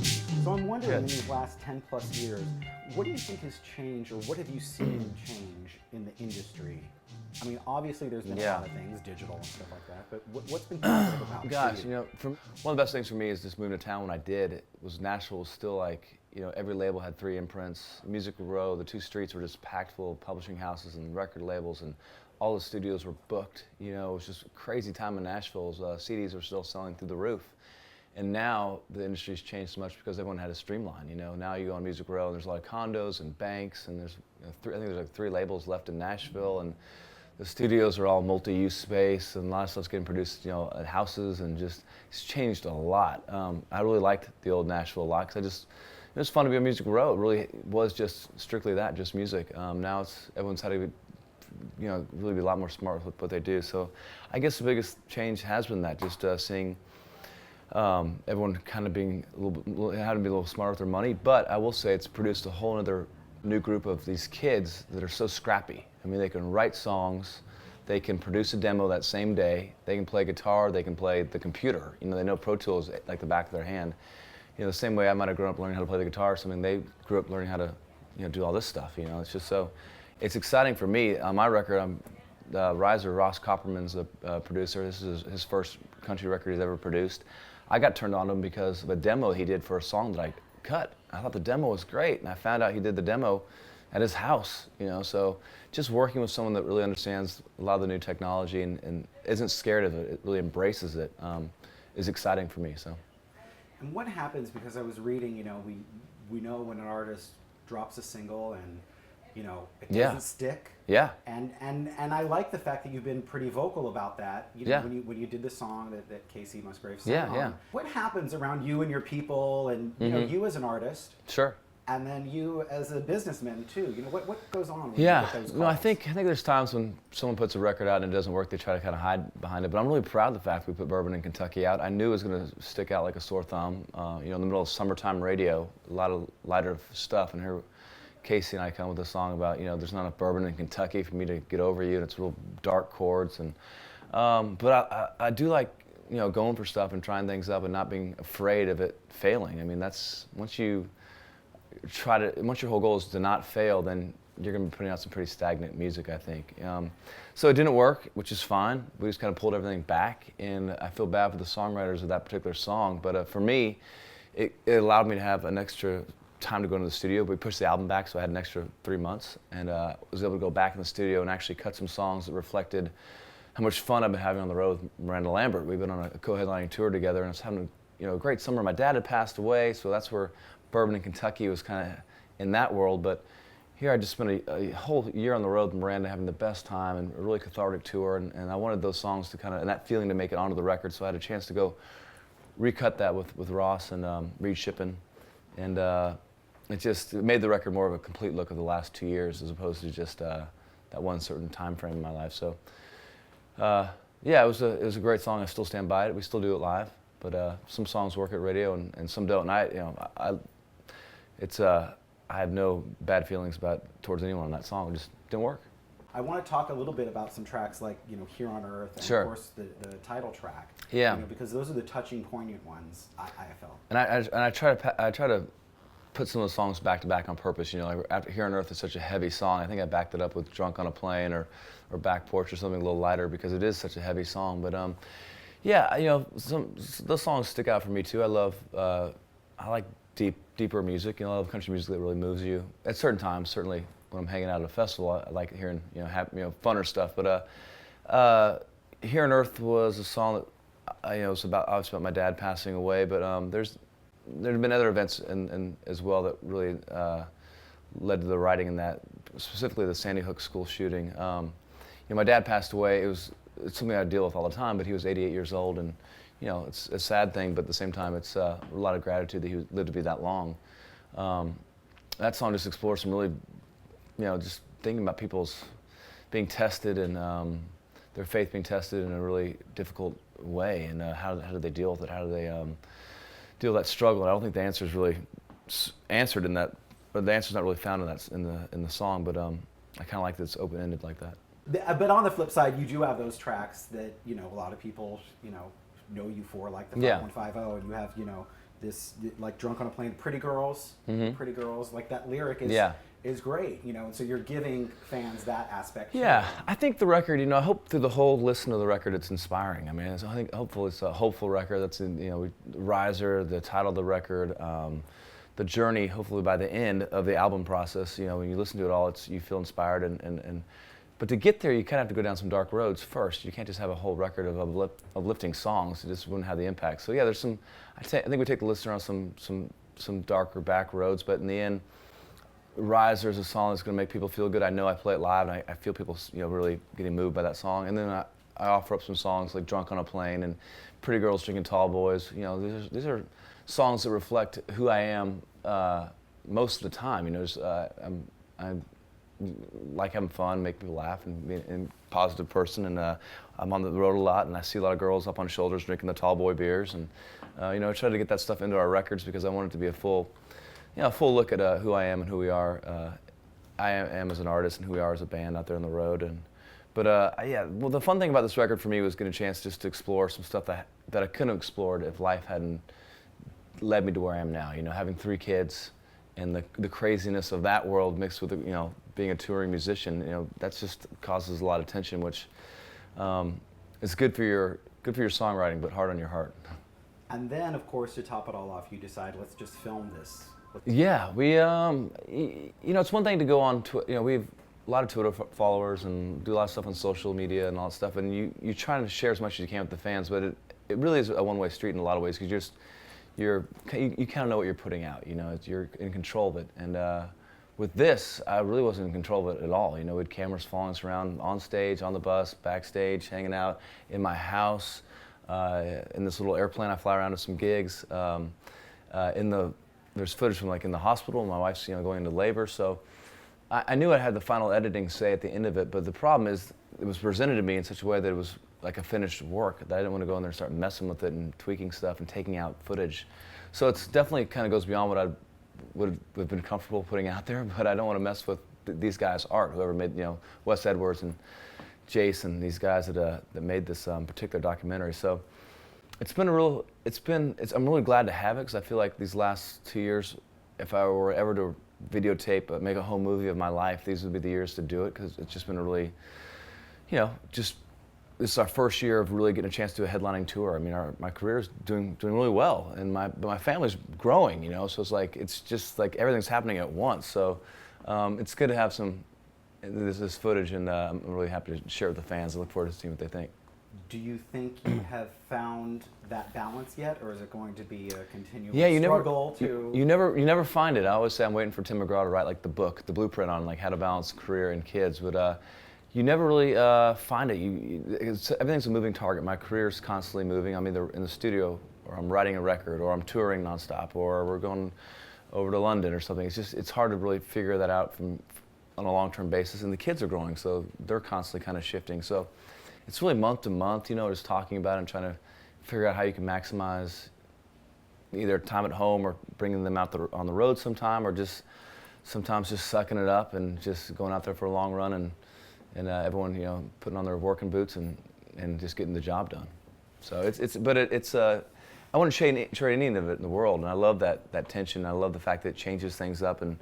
So I'm wondering, in these last 10 plus years, what do you think has changed, or what have you seen change in the industry? I mean, obviously there's been a lot of things, digital and stuff like that, but what's been positive about it? Gosh, you know, one of the best things for me is just moving to town when I did, was Nashville was still like, you know, every label had 3 imprints. Music Row, the 2 streets were just packed full of publishing houses and record labels, and all the studios were booked. You know, it was just a crazy time in Nashville. CDs were still selling through the roof. And now the industry's changed so much because everyone had to streamline. You know, now you go on Music Row and there's a lot of condos and banks, and there's, you know, I think there's like 3 labels left in Nashville, and the studios are all multi-use space, and a lot of stuff's getting produced, you know, at houses, and just it's changed a lot. I really liked the old Nashville a lot because it was fun to be on Music Row. It really was just strictly that, just music. Now everyone's had to, you know, really be a lot more smart with what they do. So I guess the biggest change has been that, just seeing everyone kind of being how to be a little smarter with their money. But I will say it's produced a whole other new group of these kids that are so scrappy. I mean, they can write songs, they can produce a demo that same day, they can play guitar, they can play the computer. You know, they know Pro Tools like the back of their hand. You know, the same way I might have grown up learning how to play the guitar or something, they grew up learning how to, you know, do all this stuff. You know, it's just so, it's exciting for me. On my record, Riser, Ross Copperman's a producer. This is his first country record he's ever produced. I got turned on to him because of a demo he did for a song that I cut. I thought the demo was great, and I found out he did the demo at his house, you know, so just working with someone that really understands a lot of the new technology and isn't scared of it, it really embraces it, is exciting for me, so. And what happens, because I was reading, you know, we know when an artist drops a single and, you know, it doesn't stick. Yeah. And I like the fact that you've been pretty vocal about that. You know, when you did the song that Casey Musgraves sang on. What happens around you and your people, and you know, you as an artist? Sure. And then you as a businessman too. You know, what goes on when you get those calls? No, I think there's times when someone puts a record out and it doesn't work, they try to kind of hide behind it. But I'm really proud of the fact we put Bourbon in Kentucky out. I knew it was going to stick out like a sore thumb. You know, in the middle of summertime radio, a lot of lighter stuff, and here Casey and I come with a song about, you know, there's not enough bourbon in Kentucky for me to get over you, and it's real dark chords. And but I do like, you know, going for stuff and trying things up and not being afraid of it failing. I mean, that's once your whole goal is to not fail, then you're going to be putting out some pretty stagnant music, I think. So it didn't work, which is fine. We just kind of pulled everything back, and I feel bad for the songwriters of that particular song. But for me, it allowed me to have an extra time to go into the studio. We pushed the album back, so I had an extra 3 months, and was able to go back in the studio and actually cut some songs that reflected how much fun I've been having on the road with Miranda Lambert. We've been on a co-headlining tour together, and I was having a great summer. My dad had passed away, so that's where Bourbon in Kentucky was kind of in that world. But here I just spent a whole year on the road with Miranda, having the best time, and a really cathartic tour, and I wanted those songs to kind of, and that feeling to make it onto the record, so I had a chance to go recut that with Ross and Reed Shippen, and it made the record more of a complete look of the last 2 years as opposed to just that one certain time frame in my life. So yeah, it was a great song. I still stand by it. We still do it live, but some songs work at radio and some don't. And I have no bad feelings towards anyone on that song. It just didn't work. I want to talk a little bit about some tracks like, you know, Here on Earth, and Sure. of course the title track. Yeah. You know, because those are the touching, poignant ones, I felt. And I try to put some of the songs back to back on purpose. You know, like after Here on Earth is such a heavy song. I think I backed it up with Drunk on a Plane or Back Porch or something a little lighter because it is such a heavy song. But yeah, you know, those songs stick out for me too. I like deeper music. You know, I love country music that really moves you at certain times. Certainly when I'm hanging out at a festival, I like hearing, you know, funner stuff. But Here on Earth was a song that it was obviously about my dad passing away. But there have been other events as well that really led to the writing in that, specifically the Sandy Hook school shooting. You know, my dad passed away. It's something I deal with all the time, but he was 88 years old, and you know, it's a sad thing, but at the same time, it's a lot of gratitude that he lived to be that long. That song just explores some really, you know, just thinking about people's being tested and their faith being tested in a really difficult way, and how do they deal with it? How do they deal with that struggle? And I don't think the answer is really answered in that, or the answer's not really found in the song. But I kind of like that it's open-ended like that. But on the flip side, you do have those tracks that, you know, a lot of people, you know you for, like the 5150, and you have, you know, like Drunk on a Plane, pretty girls, like that lyric is great, you know, and so you're giving fans that aspect. Yeah, too. I think the record, you know, I hope through the whole listen of the record it's inspiring. I mean, I think hopefully it's a hopeful record that's in, you know, Riser, the title of the record, the journey, hopefully by the end of the album process, you know, when you listen to it all, you feel inspired and but to get there, you kind of have to go down some dark roads first. You can't just have a whole record of uplifting songs. It just wouldn't have the impact. So yeah, there's some, I think we take the listener on some darker back roads, but in the end, Riser is a song that's going to make people feel good. I know I play it live, and I feel people, you know, really getting moved by that song. And then I offer up some songs like Drunk on a Plane and Pretty Girls Drinking Tall Boys. You know, these are songs that reflect who I am most of the time. You know, I like having fun, make people laugh, and being a positive person. And I'm on the road a lot, and I see a lot of girls up on shoulders drinking the tall boy beers. And you know, I try to get that stuff into our records because I want it to be a full look at who I am and who we are. I am as an artist and who we are as a band out there on the road. But yeah, well, the fun thing about this record for me was getting a chance just to explore some stuff that I couldn't have explored if life hadn't led me to where I am now. You know, having 3 kids and the craziness of that world mixed with, you know, being a touring musician, you know, that just causes a lot of tension, which is good for your songwriting, but hard on your heart. And then, of course, to top it all off, you decide, let's just film this. Yeah, we, you know, it's one thing to go on, you know, we have a lot of Twitter followers and do a lot of stuff on social media and all that stuff, and you try to share as much as you can with the fans, but it really is a one-way street in a lot of ways, because you kind of know what you're putting out, you know, you're in control of it. And with this, I really wasn't in control of it at all. You know, we had cameras following us around on stage, on the bus, backstage, hanging out, in my house, in this little airplane I fly around to some gigs. There's footage from like in the hospital, my wife's, you know, going into labor, so I knew I had the final editing say at the end of it, but the problem is it was presented to me in such a way that it was like a finished work, that I didn't want to go in there and start messing with it and tweaking stuff and taking out footage. So it's definitely kind of goes beyond what I would have been comfortable putting out there, but I don't want to mess with these guys' art, whoever made, you know, Wes Edwards and Jason, these guys that made this particular documentary. So it's been I'm really glad to have it, because I feel like these last 2 years, if I were ever to videotape, make a home movie of my life, these would be the years to do it, because it's just been a really, you know, this is our first year of really getting a chance to do a headlining tour. I mean, my career is doing really well, and my family's growing, you know, so it's just like everything's happening at once. So it's good to have this footage, and I'm really happy to share it with the fans. I look forward to seeing what they think. Do you think you have found that balance yet, or is it going to be a continual struggle? You you never find it. I always say I'm waiting for Tim McGraw to write like the book, the blueprint on like how to balance career and kids, but you never really find it. Everything's a moving target. My career's constantly moving. I'm either in the studio, or I'm writing a record, or I'm touring nonstop, or we're going over to London or something. It's hard to really figure that out on a long-term basis. And the kids are growing, so they're constantly kind of shifting. So it's really month to month, you know, just talking about it and trying to figure out how you can maximize either time at home or bringing them out on the road sometime, or just sometimes just sucking it up and just going out there for a long run and everyone, you know, putting on their working boots and just getting the job done. So I wouldn't trade any of it in the world, and I love that tension. I love the fact that it changes things up and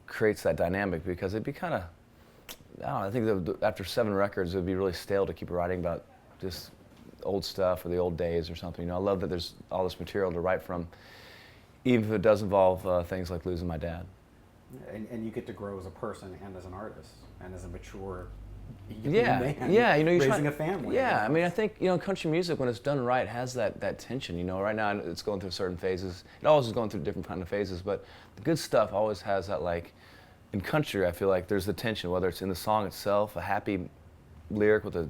creates that dynamic, because it'd be kind of, I don't know, I think that after 7 records, it would be really stale to keep writing about just old stuff or the old days or something. You know, I love that there's all this material to write from, even if it does involve things like losing my dad. And you get to grow as a person and as an artist and as a mature man. Yeah, you know, raising a family. Yeah, I mean, I think, you know, country music, when it's done right, has that tension. You know, right now it's going through certain phases. It always is going through different kind of phases, but the good stuff always has that, like, in country, I feel like there's the tension, whether it's in the song itself, a happy lyric with a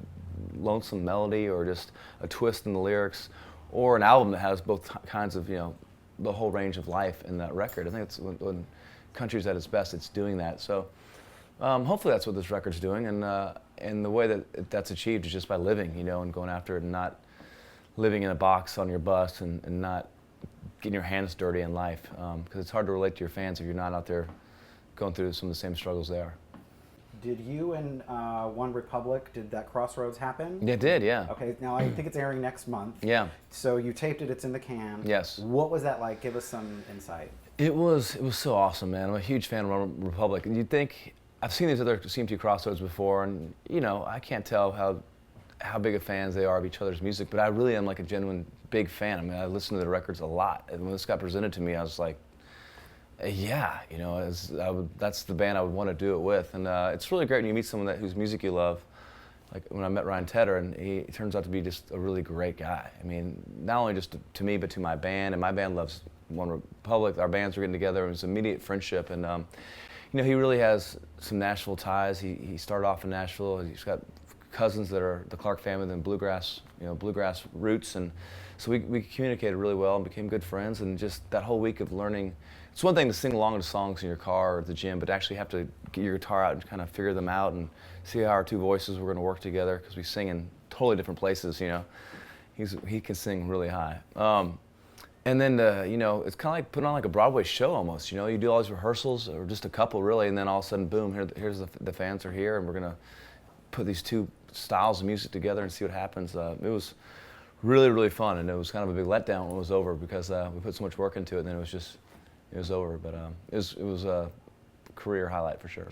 lonesome melody, or just a twist in the lyrics, or an album that has both kinds of, you know, the whole range of life in that record. I think it's when country's at its best, it's doing that. So hopefully that's what this record's doing, and the way that that's achieved is just by living, you know, and going after it, and not living in a box on your bus, and not getting your hands dirty in life, because it's hard to relate to your fans if you're not out there going through some of the same struggles they are. did you and One Republic, did that Crossroads happen? It did, yeah. Okay, now I think it's airing next month. Yeah. So you taped it, it's in the can. Yes. What was that like? Give us some insight. It was so awesome, man. I'm a huge fan of One Republic. And you'd think, I've seen these other CMT Crossroads before, and you know, I can't tell how big of fans they are of each other's music, but I really am like a genuine big fan. I mean, I listen to the records a lot, and when this got presented to me, I was like, yeah, you know, that's the band I would want to do it with. And it's really great when you meet someone whose music you love. Like when I met Ryan Tedder, and he turns out to be just a really great guy. I mean, not only just to me, but to my band, and my band loves One Republic. Our bands were getting together. It was immediate friendship, and you know, he really has some Nashville ties. He started off in Nashville. He's got cousins that are the Clark family, then bluegrass roots, and so we communicated really well and became good friends. And just that whole week of learning. It's one thing to sing along to songs in your car or at the gym, but actually have to get your guitar out and kind of figure them out and see how our two voices were going to work together, because we sing in totally different places. You know, he can sing really high. And then, you know, it's kind of like putting on like a Broadway show almost. You know, you do all these rehearsals, or just a couple really, and then all of a sudden, boom, here's the fans are here, and we're gonna put these two styles of music together and see what happens. It was really, really fun, and it was kind of a big letdown when it was over, because we put so much work into it, and then it was over. But it was a career highlight for sure.